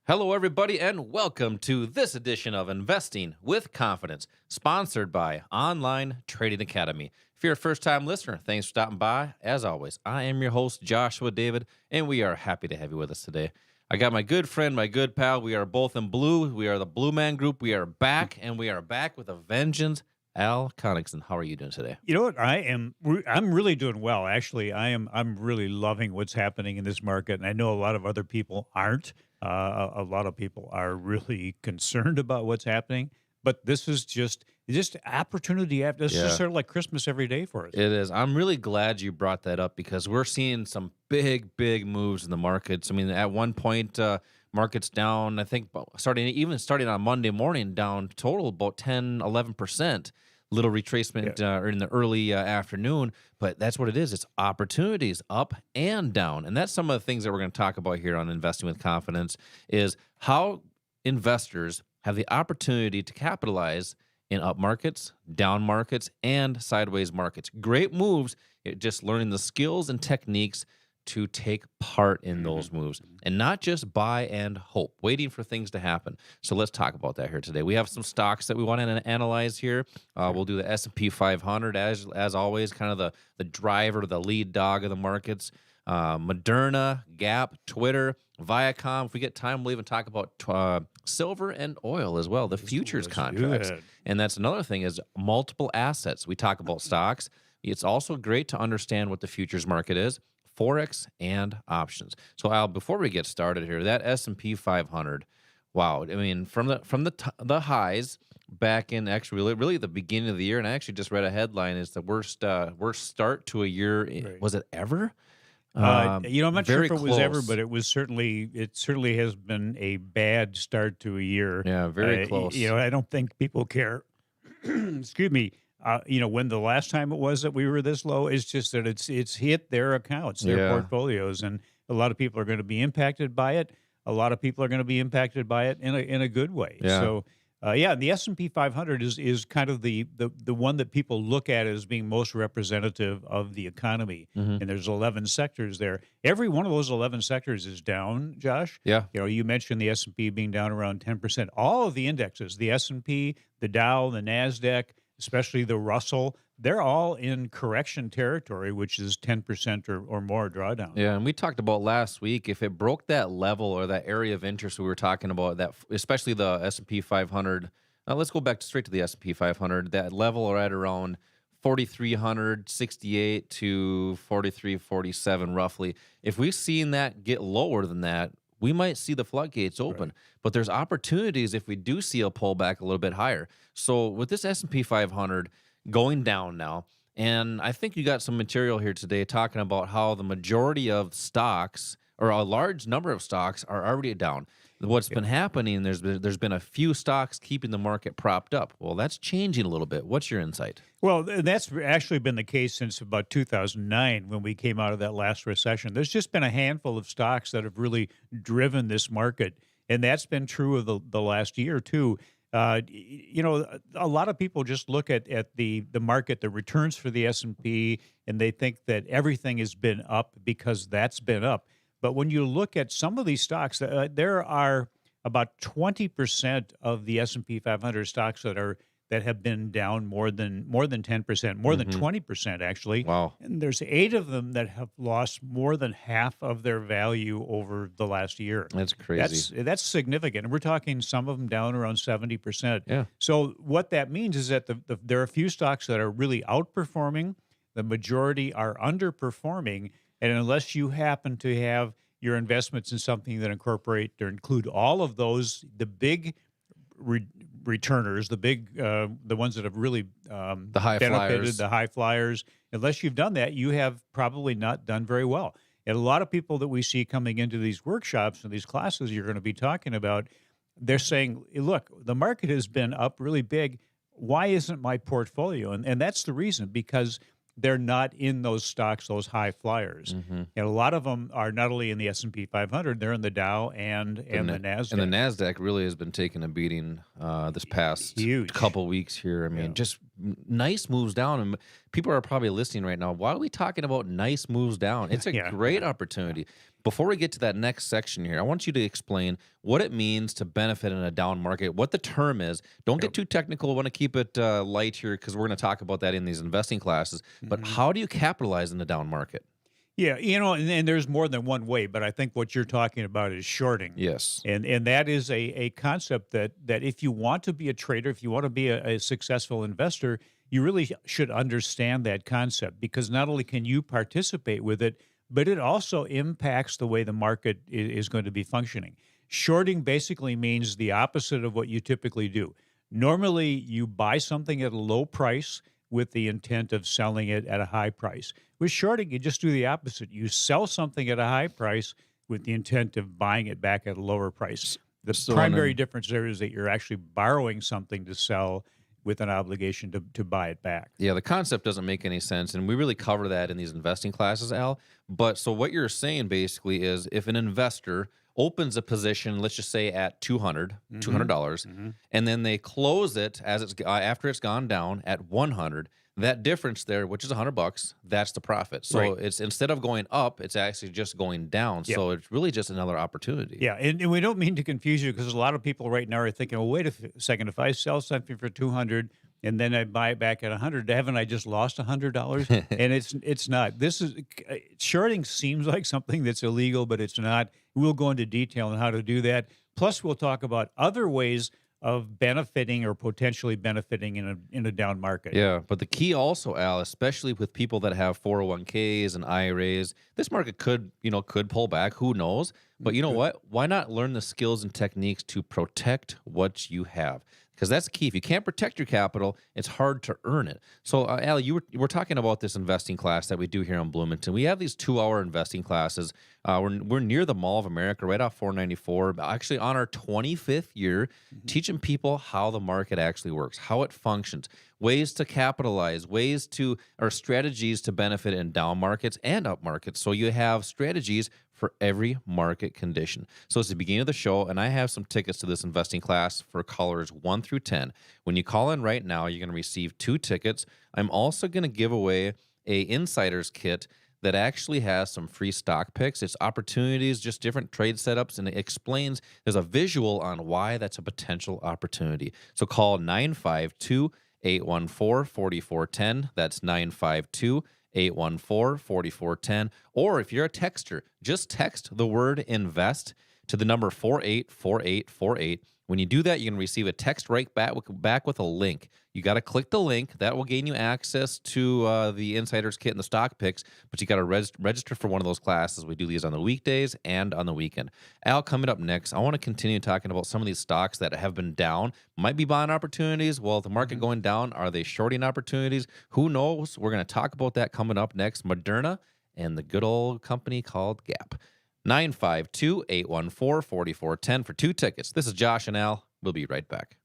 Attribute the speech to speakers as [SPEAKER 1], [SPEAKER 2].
[SPEAKER 1] Hello, everybody, and welcome to this edition of Investing with Confidence, sponsored by Online Trading Academy. If you're a first-time listener, thanks for stopping by. As always, I am your host, Joshua David, and we are happy to have you with us today. I got my good friend, my good pal. We are both in blue. We are the Blue Man Group. We are back, and we are back with a vengeance. Al Connickson, how are you doing today?
[SPEAKER 2] You know what? I'm really doing well. Actually, I'm really loving what's happening in this market, and I know a lot of other people aren't. A lot of people are really concerned about what's happening, but this is just opportunity after. This is sort of like Christmas every day for us.
[SPEAKER 1] It is. I'm really glad you brought that up because we're seeing some big moves in the markets. I mean, at one point, markets down, I think starting on Monday morning, down total about 10-11%. Little retracement in the early afternoon, but that's what it is. It's opportunities up and down. And that's some of the things that we're going to talk about here on Investing with Confidence is how investors have the opportunity to capitalize in up markets, down markets, and sideways markets. Great moves, just learning the skills and techniques to take part in those moves and not just buy and hope, waiting for things to happen. So let's talk about that here today. We have some stocks that we want to analyze here. We'll do the S&P 500 as always, kind of the driver, the lead dog of the markets. Moderna, Gap, Twitter, Viacom. If we get time, we'll even talk about silver and oil as well, the futures contracts.
[SPEAKER 2] Good.
[SPEAKER 1] And that's another thing is multiple assets. We talk about stocks. It's also great to understand what the futures market is. Forex and options. So Al, before we get started here, that S&P 500, wow! I mean, from the highs back in actually really the beginning of the year, and I actually just read a headline: is the worst start to a year.
[SPEAKER 2] Right.
[SPEAKER 1] Was it ever?
[SPEAKER 2] I'm not sure if
[SPEAKER 1] very
[SPEAKER 2] it was ever,
[SPEAKER 1] close.
[SPEAKER 2] but it certainly has been a bad start to a year.
[SPEAKER 1] Yeah, very close.
[SPEAKER 2] I don't think people care. Excuse me. When the last time it was that we were this low, it's just that it's hit their accounts, their portfolios, and a lot of people are going to be impacted by it. A lot of people are going to be impacted by it in a good way.
[SPEAKER 1] Yeah.
[SPEAKER 2] So, the S&P 500 is kind of the one that people look at as being most representative of the economy.
[SPEAKER 1] Mhm.
[SPEAKER 2] And there's 11 sectors there. Every one of those 11 sectors is down, Josh.
[SPEAKER 1] Yeah.
[SPEAKER 2] You mentioned the S&P being down around 10%. All of the indexes, the S&P, the Dow, the NASDAQ, especially the Russell, they're all in correction territory, which is 10% or more drawdown.
[SPEAKER 1] Yeah, and we talked about last week if it broke that level or that area of interest we were talking about, that especially the S&P 500. Let's go back straight to the S&P 500. That level right around 4,368 to 4,347 roughly. If we've seen that get lower than that, we might see the floodgates open.
[SPEAKER 2] Right.
[SPEAKER 1] But there's opportunities if we do see a pullback a little bit higher. So with this S&P 500 going down now, and I think you got some material here today talking about how the majority of stocks or a large number of stocks are already down. What's been happening, there's been a few stocks keeping the market propped up. Well, that's changing a little bit. What's your insight?
[SPEAKER 2] Well, that's actually been the case since about 2009 when we came out of that last recession. There's just been a handful of stocks that have really driven this market, and that's been true of the last year, too. A lot of people just look at the market, the returns for the S&P, and they think that everything has been up because that's been up. But when you look at some of these stocks, there are about 20% of the S&P 500 stocks that have been down more than 10%, more than 20% actually.
[SPEAKER 1] Wow.
[SPEAKER 2] And there's 8 of them that have lost more than half of their value over the last year.
[SPEAKER 1] That's crazy.
[SPEAKER 2] That's significant. And we're talking some of them down around 70%.
[SPEAKER 1] Yeah.
[SPEAKER 2] So what that means is that there are a few stocks that are really outperforming. The majority are underperforming. And unless you happen to have your investments in something that incorporate or include all of those, the big returners, the ones that have really
[SPEAKER 1] The high
[SPEAKER 2] benefited,
[SPEAKER 1] flyers.
[SPEAKER 2] the high flyers, unless you've done that, you have probably not done very well. And a lot of people that we see coming into these workshops and these classes you're going to be talking about, they're saying, look, the market has been up really big. Why isn't my portfolio? And that's the reason, because they're not in those stocks, those high flyers. And a lot of them are not only in the S&P 500, they're in the Dow and the NASDAQ.
[SPEAKER 1] And the NASDAQ really has been taking a beating this past
[SPEAKER 2] Huge.
[SPEAKER 1] couple weeks here. I mean, just nice moves down. And people are probably listening right now. Why are we talking about nice moves down? It's a
[SPEAKER 2] Yeah,
[SPEAKER 1] great
[SPEAKER 2] yeah.
[SPEAKER 1] opportunity. Before we get to that next section here, I want you to explain what it means to benefit in a down market, what the term is. Don't get
[SPEAKER 2] Yep.
[SPEAKER 1] too technical. I want to keep it light here because we're going to talk about that in these investing classes. But
[SPEAKER 2] Mhm.
[SPEAKER 1] how do you capitalize in the down market?
[SPEAKER 2] Yeah, and there's more than one way, but I think what you're talking about is shorting.
[SPEAKER 1] Yes.
[SPEAKER 2] And that is a concept that if you want to be a trader, if you want to be a successful investor, you really should understand that concept because not only can you participate with it, but it also impacts the way the market is going to be functioning. Shorting basically means the opposite of what you typically do. Normally, you buy something at a low price with the intent of selling it at a high price. With shorting, you just do the opposite. You sell something at a high price with the intent of buying it back at a lower price.
[SPEAKER 1] S-
[SPEAKER 2] The
[SPEAKER 1] So, and
[SPEAKER 2] primary
[SPEAKER 1] then
[SPEAKER 2] difference there is that you're actually borrowing something to sell with an obligation to buy it back.
[SPEAKER 1] yeah, the concept doesn't make any sense. And we really cover that in these investing classes, Al. But so what you're saying basically is if an investor opens a position, let's just say at
[SPEAKER 2] Hmm.
[SPEAKER 1] $200,
[SPEAKER 2] Hmm.
[SPEAKER 1] and then they close it as it's after it's gone down at 100, that difference there, which is $100, that's the profit. So
[SPEAKER 2] Right.
[SPEAKER 1] it's instead of going up, it's actually just going down.
[SPEAKER 2] Yeah.
[SPEAKER 1] So it's really just another opportunity.
[SPEAKER 2] Yeah, and we don't mean to confuse you because a lot of people right now are thinking, "Well, wait a second. If I sell something for 200 and then I buy it back at 100, haven't I just lost $100?" And it's not. This is shorting seems like something that's illegal, but it's not. We'll go into detail on how to do that. Plus, we'll talk about other ways of benefiting or potentially benefiting in a down market.
[SPEAKER 1] Yeah, but the key also, Al, especially with people that have 401ks and IRAs, this market could pull back. Who knows? But you know
[SPEAKER 2] Good.
[SPEAKER 1] what? Why not learn the skills and techniques to protect what you have? Because that's the key. If you can't protect your capital, it's hard to earn it. So, Al, we're talking about this investing class that we do here in Bloomington. We have these 2-hour investing classes. We're near the Mall of America, right off 494. Actually, on our 25th year,
[SPEAKER 2] Mhm.
[SPEAKER 1] teaching people how the market actually works, how it functions, ways to capitalize, ways to or strategies to benefit in down markets and up markets. So you have strategies for every market condition. So it's the beginning of the show, and I have some tickets to this investing class for callers 1 through 10. When you call in right now, you're going to receive 2 tickets. I'm also going to give away a insider's kit that actually has some free stock picks. It's opportunities, just different trade setups, and it explains there's a visual on why that's a potential opportunity. So call 952 814 4410. That's 952 814 4410. Or if you're a texter, just text the word invest to the number 484848. When you do that, you can receive a text right back with a link. You got to click the link. That will gain you access to the Insider's Kit and the stock picks, but you got to register for one of those classes. We do these on the weekdays and on the weekend. Al, coming up next, I want to continue talking about some of these stocks that have been down. Might be buying opportunities. Well, the market
[SPEAKER 2] Mhm.
[SPEAKER 1] going down, are they shorting opportunities? Who knows? We're going to talk about that coming up next. Moderna and the good old company called Gap. 952 814 4410 for 2 tickets. This is Josh and Al. We'll be right back.